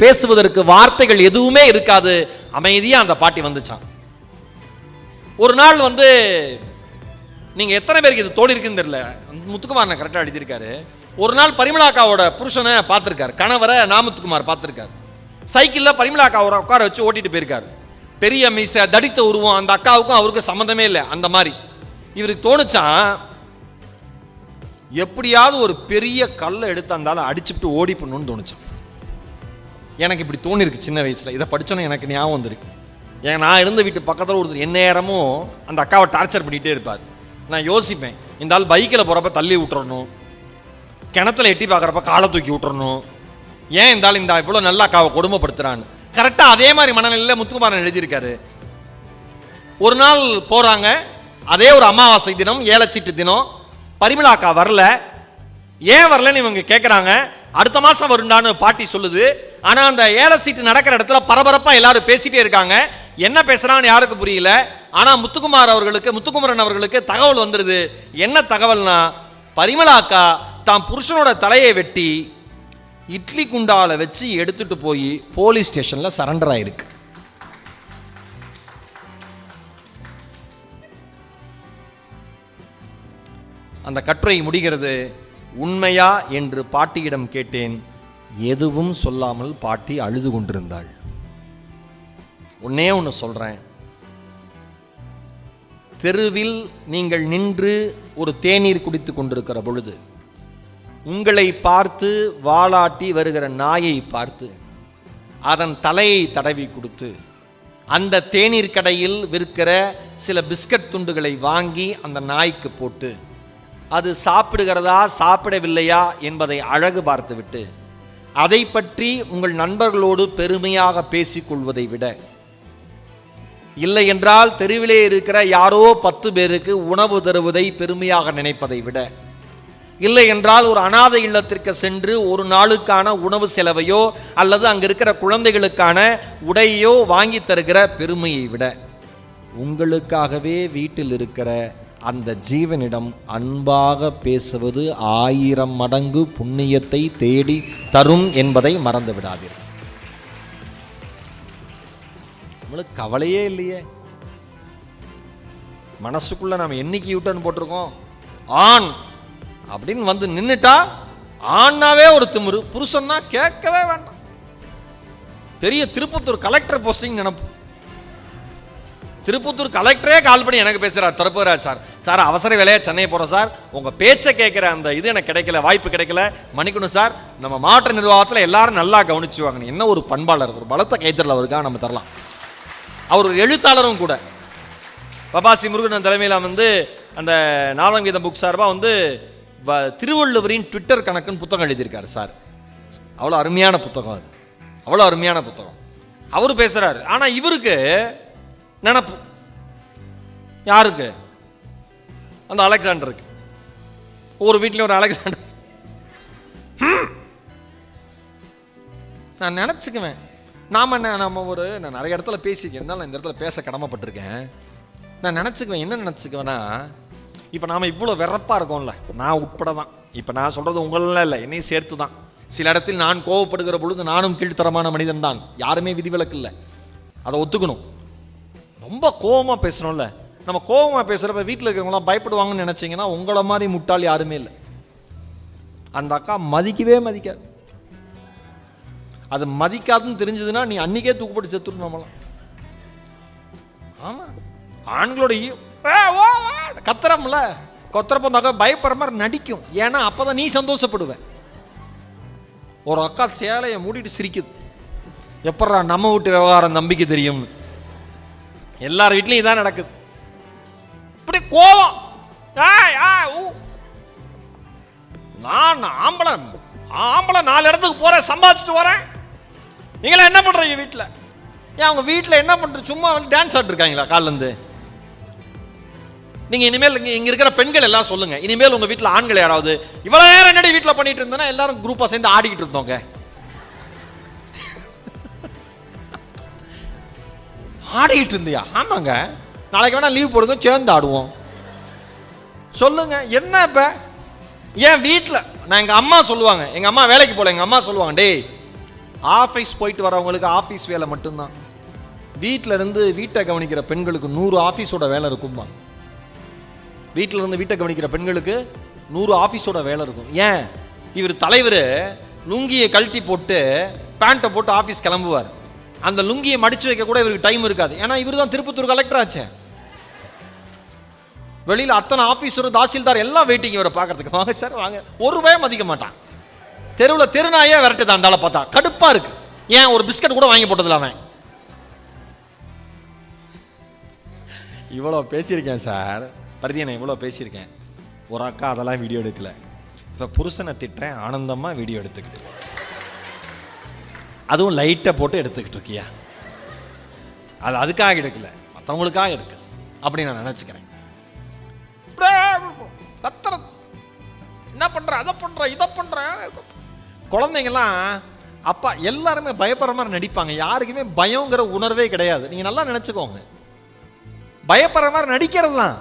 பேசுவதற்கு வார்த்தைகள் எதுவுமே இருக்காது. அமைதியா அந்த பாட்டி வந்துச்சான். ஒரு நாள் நீங்க எத்தனை பேருக்கு இது தோடி இருக்குன்னு தெரியல, முத்துக்குமார் கரெக்டா எழுதியிருக்காரு. ஒரு நாள் பரிமளா அக்காவோட புருஷனை பார்த்திருக்காரு, கணவரை நாமுத்துக்குமார் பார்த்திருக்காரு. சைக்கிள்ல பரிமளா அக்கா உட்கார வச்சு ஓட்டிட்டு போயிருக்காரு. பெரிய மீசை, தடித்த உருவம், அந்த அக்காவுக்கும் அவருக்கு சம்பந்தமே இல்லை. அந்த மாதிரி இவருக்கு தோணுச்சான், எப்படியாவது ஒரு பெரிய கல்லை எடுத்து அந்தாலும் அடிச்சுட்டு ஓடி பண்ணணும்னு தோணுச்சான். எனக்கு இப்படி தோணிருக்கு சின்ன வயசுல. இதை படிச்சோன்னு எனக்கு ஞாபகம் வந்திருக்கு. நான் இருந்த வீட்டு பக்கத்தில் ஒருத்தர் எந்நேரமும் அந்த அக்காவை டார்ச்சர் பண்ணிட்டே இருப்பார். நான் யோசிப்பேன், இந்த ஆள் பைக்கில் போறப்ப தள்ளி விட்டுறணும், கிணத்துல எட்டி பார்க்குறப்ப காலை தூக்கி விட்டுறணும். ஏன் இருந்தாலும் இந்த இவ்வளோ நல்லா அக்காவை கொடுமைப்படுத்துறான்னு கரெக்டாக அதே மாதிரி மனநிலையில் முத்துக்குமாரன் எழுதியிருக்காரு. ஒரு நாள் போகிறாங்க, அதே ஒரு அமாவாசை தினம், ஏலச்சீட்டு தினம். பரிமளா அக்கா வரல. ஏன் வரலன்னு இவங்க கேட்குறாங்க. அடுத்த மாதம் வருண்டான்னு பாட்டி சொல்லுது. ஆனால் அந்த ஏல சீட்டு நடக்கிற இடத்துல பரபரப்பாக எல்லாரும் பேசிட்டே இருக்காங்க. என்ன பேசுகிறான்னு யாருக்கு புரியல. ஆனால் முத்துக்குமரன் அவர்களுக்கு தகவல் வந்துடுது. என்ன தகவல்னா, பரிமளா அக்கா தான் புருஷனோட தலையை வெட்டி இட்லி குண்டால வச்சு எடுத்துட்டு போய் போலீஸ் ஸ்டேஷனில் சரண்டர் ஆயிருக்கு. அந்த கட்டுரை முடிகிறது. உண்மையா என்று பாட்டியிடம் கேட்டேன். எதுவும் சொல்லாமல் பாட்டி அழுது கொண்டிருந்தாள். ஒன்னே ஒன்று சொல்றேன், தெருவில் நீங்கள் நின்று ஒரு தேநீர் குடித்து கொண்டிருக்கிற பொழுது உங்களை பார்த்து வாலாட்டி வருகிற நாயை பார்த்து அதன் தலையை தடவி கொடுத்து அந்த தேநீர் கடையில் விற்கிற சில பிஸ்கட் துண்டுகளை வாங்கி அந்த நாய்க்கு போட்டு அது சாப்பிடுகிறதா சாப்பிடவில்லையா என்பதை அழகு பார்த்துவிட்டு அதை பற்றி உங்கள் நண்பர்களோடு பெருமையாக பேசிக்கொள்வதை விட, இல்லை என்றால் தெருவிலே இருக்கிற யாரோ 10 பேருக்கு உணவு தருவதை பெருமையாக நினைப்பதை விட, இல்லை என்றால் ஒரு அனாதை இல்லத்திற்கு சென்று ஒரு நாளுக்கான உணவு செலவையோ அல்லது அங்க இருக்கிற குழந்தைகளுக்கான உடையோ வாங்கி தருகிற பெருமையை விட, உங்களுக்காகவே வீட்டில் இருக்கிற அந்த ஜீவனிடம் அன்பாக பேசுவது 1000 மடங்கு புண்ணியத்தை தேடி தரும் என்பதை மறந்து விடாதீர்கள். நம்மளுக்கு கவலையே இல்லையே. மனசுக்குள்ள நம்ம என்னைக்கு யூட்டர்ன் போட்டிருக்கோம். ஆண் அப்படின்னு வந்து நின்னுட்டா ஆண்ணாவே ஒரு திமிரு, புருஷன்னா கேட்கவே வேண்டாம். பெரிய திருப்பத்தூர் கலெக்டர் போஸ்டிங் நினைப்பு. திருப்பத்தூர் கலெக்டரே கால் பண்ணி எனக்கு பேசுறார், தரப்புறார் சார். சார் அவசர வேலையா சென்னை போறோம் சார், உங்க பேச்சை கேட்கிற அந்த இது எனக்கு கிடைக்கல, வாய்ப்பு கிடைக்கல, மன்னிக்கணும் சார். நம்ம மாவட்ட நிர்வாகத்தில் எல்லாரும் நல்லா கவனிச்சுவாங்க. என்ன ஒரு பண்பாளர், ஒரு பலத்த கைத்தறல் அவருக்காக நம்ம தரலாம். அவர் ஒரு எழுத்தாளரும் கூட. பபாசி முருகன் தலைமையில் வந்து அந்த நாதங்கீதம் புக் சார்பாக வந்து திருவள்ளுவரின் ட்விட்டர் கணக்குன்னு புத்தகம் எழுதியிருக்காரு சார். அவ்வளோ அருமையான புத்தகம் அது, அவ்வளோ அருமையான புத்தகம். அவர் பேசுறாரு. ஆனால் இவருக்கு நினப்பு யாருக்கு? அந்த அலெக்சாண்டருக்கு. ஒரு வீட்டில் ஒரு அலெக்சாண்டர். நான் நினச்சிக்குவேன், நம்ம நான் நிறைய இடத்துல பேசிக்கிறேன், நான் இந்த இடத்துல பேச கடமைப்பட்டிருக்கேன். நான் நினச்சிக்குவேன், என்ன நினச்சிக்குவேன்னா, இப்போ நாம் இவ்வளோ வெறப்பாக இருக்கோம்ல, நான் உட்பட தான். இப்போ நான் சொல்கிறது உங்களெல்லாம் இல்லை, என்னையும் சேர்த்து தான். சில இடத்தில் நான் கோவப்படுகிற பொழுது நானும் கீழ்த்தரமான மனிதன் தான், யாருமே விதிவிலக்கு இல்லை, அதை ஒத்துக்கணும். ரொம்ப கோபமாக பேசுகிறோம்ல, நம்ம கோபமாக பேசுகிறப்ப வீட்டில் இருக்கிறவங்களாம் பயப்படுவாங்கன்னு நினச்சிங்கன்னா உங்களை மாதிரி முட்டாள் யாருமே இல்லை. அந்த அக்கா மதிக்கவே மதிக்காது. அது மதிக்காதுன்னு தெரிஞ்சதுன்னா நீ அன்னைக்கே தூக்குப்பட்டு செத்துடும் நம்மளாம். ஆமாம், ஆண்களோட கத்துறம்ல, கொத்துறப்ப அந்த அக்கா பயப்படுற மாதிரி நடிக்கும். ஏன்னா அப்போதான் நீ சந்தோஷப்படுவேன். ஒரு அக்கா சேலையை மூடிட்டு சிரிக்குது, எப்படா நம்ம வீட்டு விவகாரம் நம்பிக்கை தெரியும்னு. எல்லார் வீட்லையும் இதான் நடக்குது. இப்படி கோவம். நான் ஆம்பளை 4 இடத்துக்கு போறேன், சம்பாதிச்சுட்டு வரேன், நீங்களா என்ன பண்றீங்க வீட்டில்? ஏன் அவங்க வீட்டில் என்ன பண்ற, சும்மா வந்து டான்ஸ் ஆடிட்டு இருக்காங்களா காலிலேருந்து? நீங்க இனிமேல் இங்க இருக்கிற பெண்கள் எல்லாம் சொல்லுங்க, இனிமேல் உங்க வீட்டில் ஆண்கள் யாராவது இவ்வளவு நேரம் என்னடி வீட்டில் பண்ணிட்டு இருந்தேன்னா எல்லாரும் குரூப்பா சேர்ந்து ஆடிக்கிட்டு இருந்தோங்க. ஆடிக்கிட்டு இருந்தியா? ஆமாங்க, நாளைக்கு வேணா லீவ் போடுங்க, சேர்ந்து ஆடுவோம். சொல்லுங்க என்ன இப்ப? ஏன் வீட்டில் நான் எங்க அம்மா சொல்லுவாங்க, எங்க அம்மா வேலைக்கு போல, எங்க அம்மா சொல்லுவாங்க, டேய் ஆஃபீஸ் போயிட்டு வரவங்களுக்கு ஆஃபீஸ் வேலை மட்டும்தான், வீட்டில் இருந்து வீட்டை கவனிக்கிற பெண்களுக்கு 100 ஆஃபீஸோட வேலை இருக்கும்பா. வீட்டில் இருந்து வீட்டை கவனிக்கிற பெண்களுக்கு 100 ஆஃபீஸோட வேலை இருக்கும். ஏன்? இவர் தலைவர் லுங்கியை கழட்டி போட்டு பேண்ட்டை போட்டு ஆஃபீஸ் கிளம்புவார். அந்த லுங்கியை மடிச்சு வைக்க கூட இவருக்கு டைம் இருக்காது. ஏன்னா இவர் தான் திருப்பத்தூர் கலெக்டர் ஆச்சே. வெளியில் அத்தனை ஆஃபீஸர், தாசில்தார் எல்லாம் வெயிட்டிங் இவரை பார்க்கறதுக்கு. வாங்க சார் வாங்க. ஒரு ரூபாயும் மதிக்க மாட்டான். தெருவில் தெருநாயே விரட்டுதான் இருந்தால பார்த்தா கடுப்பா இருக்கு. ஏன் ஒரு பிஸ்கட் கூட வாங்கி போட்டதில்ல அவன். இவ்வளோ பேசியிருக்கேன் சார், பரிதியனை இவ்வளோ பேசியிருக்கேன். ஒரு அக்கா அதெல்லாம் வீடியோ எடுக்கல. இப்போ புருஷனை திட்டுறேன், ஆனந்தமாக வீடியோ எடுத்துக்கிட்டு, அதுவும் லைட்டை போட்டு எடுத்துக்கிட்டு இருக்கியா? அது அதுக்காக எடுக்கல, மற்றவங்களுக்காக எடுக்க, அப்படி நான் நினச்சிக்கிறேன். என்ன பண்ணுற, அதை பண்ணுற, இதை பண்ணுற. குழந்தைங்கள்லாம் அப்பா எல்லாருமே பயப்படுற மாதிரி நடிப்பாங்க. யாருக்குமே பயங்கிற உணர்வே கிடையாது. நீங்கள் நல்லா நினச்சிக்கோங்க. பயப்படுற மாதிரி நடிக்கிறது தான்,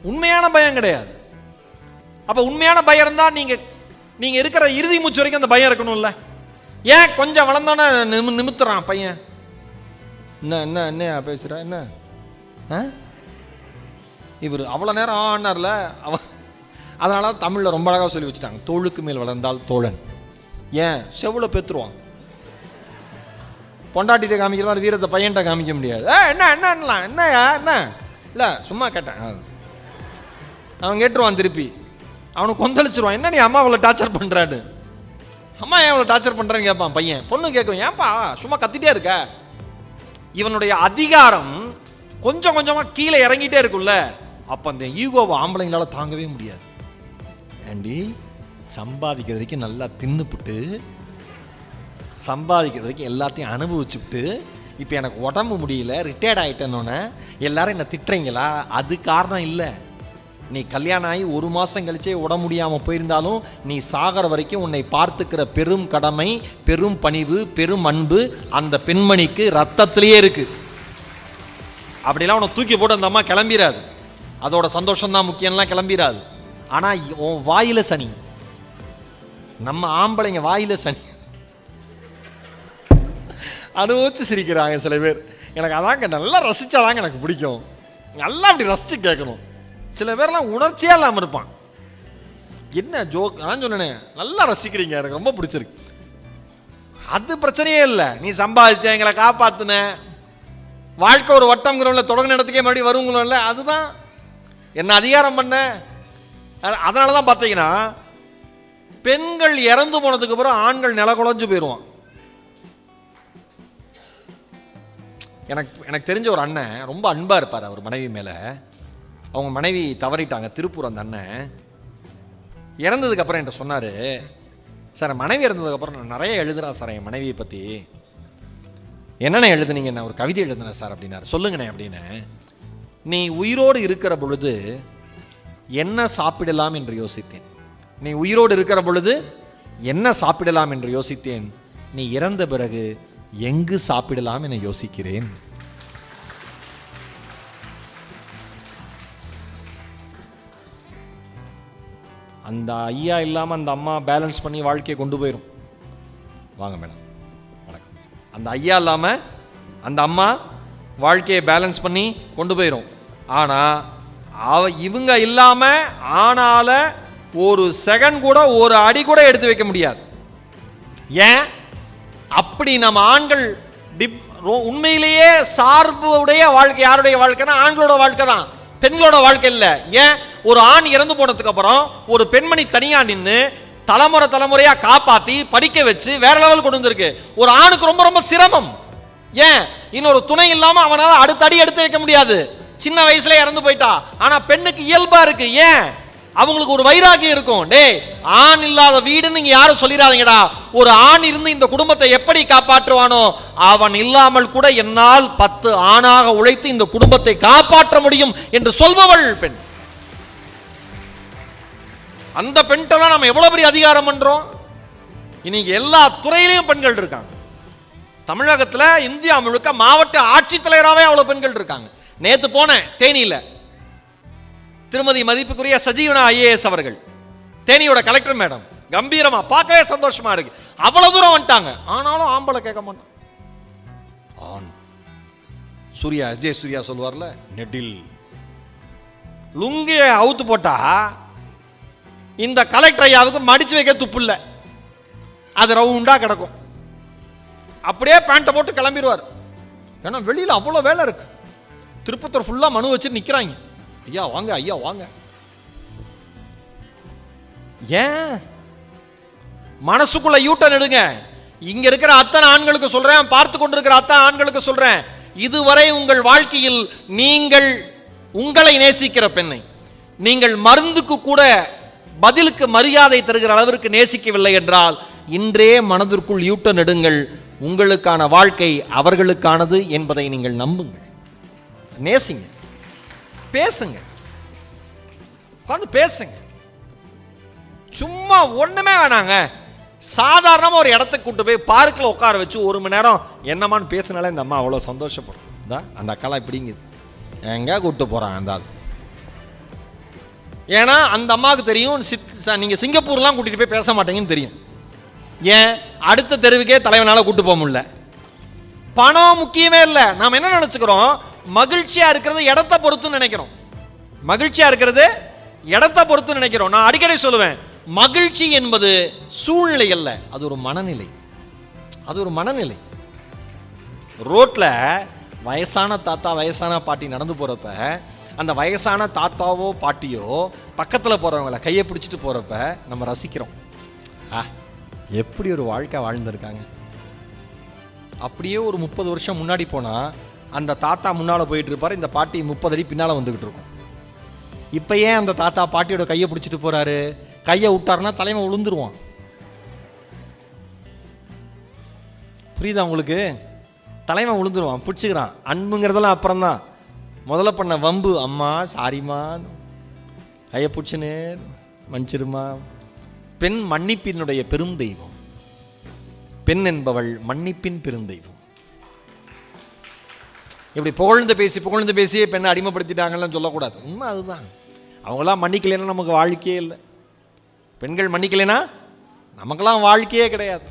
உண்மையான பயம் கிடையாது. அப்போ உண்மையான பயம் இருந்தால் நீங்கள் இருக்கிற இறுதி மூச்சு வரைக்கும் அந்த பயம் இருக்கணும்ல. ஏன் கொஞ்சம் வளர்ந்தோன்னே நிமித்துறான் பையன். என்ன என்ன என்ன பேசுகிற என்ன? இவர் அவ்வளோ நேரம் ஆனார்ல அதனால தமிழில் ரொம்ப அழகாக சொல்லி வச்சுட்டாங்க, தோளுக்கு மேல் வளர்ந்தால் தோழன். ஏன் செவ்வளோ பெற்றுருவான். பொண்டாட்டிகிட்ட காமிக்கிற மாதிரி வீரத்தை பையன்கிட்ட காமிக்க முடியாது. என்ன என்னலாம் என்னயா என்ன இல்லை சும்மா கேட்டேன். அவன் கேட்டுருவான், திருப்பி அவனுக்கு கொந்தளிச்சிருவான். என்ன நீ அம்மா இவ்வளோ டார்ச்சர் பண்ணுறான்னு, அம்மா ஏன் இவ்வளோ டார்ச்சர் பண்ணுறேன்னு கேட்பான் பையன். பொண்ணு கேட்கும், ஏன்பா சும்மா கத்திட்டே இருக்க. இவனுடைய அதிகாரம் கொஞ்சம் கொஞ்சமாக கீழே இறங்கிட்டே இருக்குல்ல. அப்போ அந்த ஈகோவை ஆம்பளைங்களால் தாங்கவே முடியாது. ஏண்டி சம்பாதிக்கிற வரைக்கும் நல்லா தின்னுப்புட்டு, சம்பாதிக்கிற வரைக்கும் எல்லாத்தையும் அனுபவிச்சுட்டு, இப்போ எனக்கு உடம்பு முடியல ரிட்டையர்ட் ஆகிட்டேன்னொன்னே எல்லாரும் என்னை திட்டுறீங்களா? அது காரணம் இல்லை. நீ கல்யாணம் ஆகி 1 மாதம் கழிச்சே உடம்பு முடியாமல் போயிருந்தாலும் நீ சாகிற வரைக்கும் உன்னை பார்த்துக்கிற பெரும் கடமை, பெரும் பணிவு, பெரும் அன்பு அந்த பெண்மணிக்கு ரத்தத்திலேயே இருக்கு. அப்படிலாம் உன்னை தூக்கி போட்டு அந்த அம்மா கிளம்பிடாது. அதோட சந்தோஷம்தான் முக்கியம்லாம் கிளம்பிடாது. ஆனால் உன் வாயில சனி, நம்ம ஆம்பளைங்க வாயில சனி. அனுபவிச்சு சிரிக்கிறாங்க சில பேர். எனக்கு அதாங்க நல்லா ரசிச்சாதாங்க எனக்கு பிடிக்கும். நல்லா அப்படி ரசிச்சு கேட்கணும். சில பேர்லாம் உணர்ச்சியா இல்லாமல் இருப்பான். என்ன ஜோக் நான் சொன்னேன், நல்லா ரசிக்கிறீங்க, எனக்கு ரொம்ப பிடிச்சிருக்கு. அது பிரச்சனையே இல்லை. நீ சம்பாதிச்ச, எங்களை காப்பாத்துன, வாழ்க்கை ஒரு வட்டம்ங்கிறவங்கள தொடங்க இடத்துக்கே மறுபடியும் வருங்களோம்ல, அதுதான் என்ன அதிகாரம் பண்ண. அதனால தான் பார்த்தீங்கன்னா பெண்கள் இறந்து போனதுக்கு அப்புறம் ஆண்கள் நில குலைஞ்சு போயிடுவான். எனக்கு தெரிஞ்ச ஒரு அண்ணன் ரொம்ப அன்பாக இருப்பார் அவர் மனைவி மேலே. அவங்க மனைவி தவறிட்டாங்க, திருப்பூர். அந்த அண்ணன் இறந்ததுக்கப்புறம் என்கிட்ட சொன்னார், சார் மனைவி இறந்ததுக்கப்புறம் நான் நிறைய எழுதுறேன் சார் என் மனைவியை பற்றி. என்னென்ன எழுதுனீங்க? நான் ஒரு கவிதை எழுதுனேன் சார் அப்படின்னாரு. சொல்லுங்கண்ணே அப்படின்னு. நீ உயிரோடு இருக்கிற பொழுது என்ன சாப்பிடலாம் என்று யோசித்தேன். நீ உயிரோடு இருக்கிற பொழுது என்ன சாப்பிடலாம் என்று யோசித்தேன். நீ இறந்த பிறகு எங்கு சாப்பிடலாம் என யோசிக்கிறேன். அந்த ஐயா இல்லாமல் அந்த அம்மா பேலன்ஸ் பண்ணி வாழ்க்கையை கொண்டு போயிடும். வாங்க மேடம், வணக்கம். அந்த ஐயா இல்லாமல் அந்த அம்மா வாழ்க்கையை பேலன்ஸ் பண்ணி கொண்டு போயிடும். ஆனால் இவங்க இல்லாமல் ஆனால ஒரு செகண்ட் கூட ஒரு அடி கூட எடுத்து வைக்க முடியாது. ஏன் அப்படி நம்ம ஆண்கள் உண்மையிலேயே சார்பு உடைய வாழ்க்கை யாருடைய வாழ்க்கைனா ஆண்களோட வாழ்க்கை தான், பெண்களோட வாழ்க்கை இல்லை. ஏன் ஒரு ஆண் இறந்து போனதுக்கு அப்புறம் ஒரு பெண்மணி தனியா நின்று தலைமுறையா காப்பாத்தி படிக்க வச்சு வேற லெவல் கொண்டு வந்திருக்கு. ஒரு ஆணுக்கு ரொம்ப ரொம்ப சிரமம். ஏன் இன்னொரு துணை இல்லாம அவனால அடுத்த அடி எடுத்து வைக்க முடியாது. சின்ன வயசுல இறந்து போயிட்டா. ஆனா பெண்ணுக்கு இயல்பா இருக்கு. ஏன் அவங்களுக்கு ஒரு வைராகியம் இருக்கும். டேய் ஆண் இல்லாத வீடுன்னு நீங்க யாரும் சொல்லிடாதீங்கடா. ஒரு ஆண் இருந்து இந்த குடும்பத்தை எப்படி காப்பாற்றுவானோ அவன் இல்லாமல் கூட என்னால் 10 ஆணாக உழைத்து இந்த குடும்பத்தை காப்பாற்ற முடியும் என்று சொல்பவள் பெண். அந்த பெண்கிட்ட தான் நம்ம எவ்வளவு பெரிய அதிகாரம் பண்றோம். இன்னைக்கு எல்லா துறையிலையும் பெண்கள் இருக்காங்க. தமிழகத்தில் இந்தியா முழுக்க மாவட்ட ஆட்சித்தலைவராகவே அவ்வளவு பெண்கள் இருக்காங்க. நேத்து போனேன் தேனியில, திருமதி மதிப்புக்குரிய சஜீவனா ஐஏஎஸ் அவர்கள், தேனியோட கலெக்டர் மேடம், கம்பீரமா பார்க்கவே சந்தோஷமா இருக்கு. அவ்வளவு தூரம் வந்துட்டாங்க. ஆனாலும் ஆம்பளை கேட்க மாட்டான். ஆண் சூர்யா, எஸ்ஜே சூர்யா சொல்லுவார்ல, நெடில் லுங்கிய அவுத்து போட்டா இந்த கலெக்டர் ஐயாவுக்கு மடிச்சு வைக்க துப்பு இல்லை, அது ரவுண்டா கிடக்கும். அப்படியே பேண்ட்டை போட்டு கிளம்பிடுவார். ஏன்னா வெளியில அவ்வளவு வேலை இருக்கு. திருப்பத்தூர் ஃபுல்லா மனு வச்சு நிக்கிறாங்க. ஐயா வாங்க, ஐயா வாங்க. ஏன் மனசுக்குள்ள யூட்டன் எடுங்க. இங்க இருக்கிற அத்தனை ஆண்களுக்கு சொல்றேன், பார்த்து கொண்டிருக்கிற அத்தனை ஆண்களுக்கு சொல்றேன், இதுவரை உங்கள் வாழ்க்கையில் நீங்கள் உங்களை நேசிக்கிற பெண்ணை நீங்கள் மருந்துக்கு கூட பதிலுக்கு மரியாதை தருகிற அளவிற்கு நேசிக்கவில்லை என்றால் இன்றே மனதிற்குள் யூட்டன் எடுங்கள். உங்களுக்கான வாழ்க்கை அவர்களுக்கானது என்பதை நீங்கள் நம்புங்கள். நேசிங்க, பேசுங்க, உட்காந்து பேசுங்க. சும்மா ஒண்ணுமே வேணாங்க. சாதாரணமாக ஒரு இடத்துக்கு கூட்டு போய் பார்க்கில் உட்கார வச்சு 1 மணி நேரம் என்னமான்னு பேசினாலே இந்த அம்மா அவ்வளோ சந்தோஷப்படும். அந்த அக்காலாம் இப்படிங்குது, எங்கே கூப்பிட்டு போகிறாங்க அந்த ஆள். ஏன்னா அந்த அம்மாவுக்கு தெரியும் நீங்கள் சிங்கப்பூர்லாம் கூட்டிகிட்டு போய் பேச மாட்டீங்கன்னு தெரியும். ஏன் அடுத்த தெருவுக்கே தலைவனால் கூப்பிட்டு போக முடியல. பணம் முக்கியமே இல்லை. நாம் என்ன நினச்சிக்கிறோம், மகிழ்ச்சியாக இருக்கிறது இடத்தை பொறுத்து நினைக்கிறோம். மகிழ்ச்சியாக இருக்கிறது இடத்தை பொறுத்து நினைக்கிறோம். நான் அடிக்கடி சொல்லுவேன், மகிழ்ச்சி என்பது சூழ்நிலை அல்ல, அது ஒரு மனநிலை. அது ஒரு மனநிலை. ரோட்டில் வயசான தாத்தா வயசான பாட்டி நடந்து போகிறப்ப அந்த வயசான தாத்தாவோ பாட்டியோ பக்கத்தில் போகிறவங்கள கையை பிடிச்சிட்டு போகிறப்ப நம்ம ரசிக்கிறோம். எப்படி ஒரு வாழ்க்கை வாழ்ந்துருக்காங்க. அப்படியே ஒரு 30 வருஷம் முன்னாடி போனால் அந்த தாத்தா முன்னால் போயிட்டு இருப்பார், இந்த பாட்டி 30 அடி பின்னால் வந்துக்கிட்டு இருக்கும். இப்போ ஏன் அந்த தாத்தா பாட்டியோட கையை பிடிச்சிட்டு போகிறாரு? கையை விட்டாருன்னா தலைமை விழுந்துருவான். புரியுதா உங்களுக்கு? தலைமை விழுந்துருவான், பிடிச்சிக்கிறான். அன்புங்கிறதெல்லாம் அப்புறம் தான். முதல்ல பண்ண வம்பு, அம்மா சாரிம்மா, கையை பிடிச்சுன்னு மன்னிச்சிருமா. பெண் மன்னிப்பினுடைய பெருந்தெய்வம். பெண் என்பவள் மன்னிப்பின் பெருந்தெய்வம். இப்படி புகழ்ந்து பேசி பெண்ணை அடிமைப்படுத்திட்டாங்கன்னு சொல்லக்கூடாது. உண்மை அதுதான். அவங்களாம் மன்னிக்கலைன்னா நமக்கு வாழ்க்கையே இல்லை. பெண்கள் மன்னிக்கலைன்னா நமக்கெல்லாம் வாழ்க்கையே கிடையாது.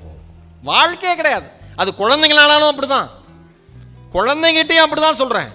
வாழ்க்கையே கிடையாது. அது குழந்தைங்களானாலும் அப்படிதான், குழந்தைங்கிட்டையும் அப்படிதான் சொல்றேன்.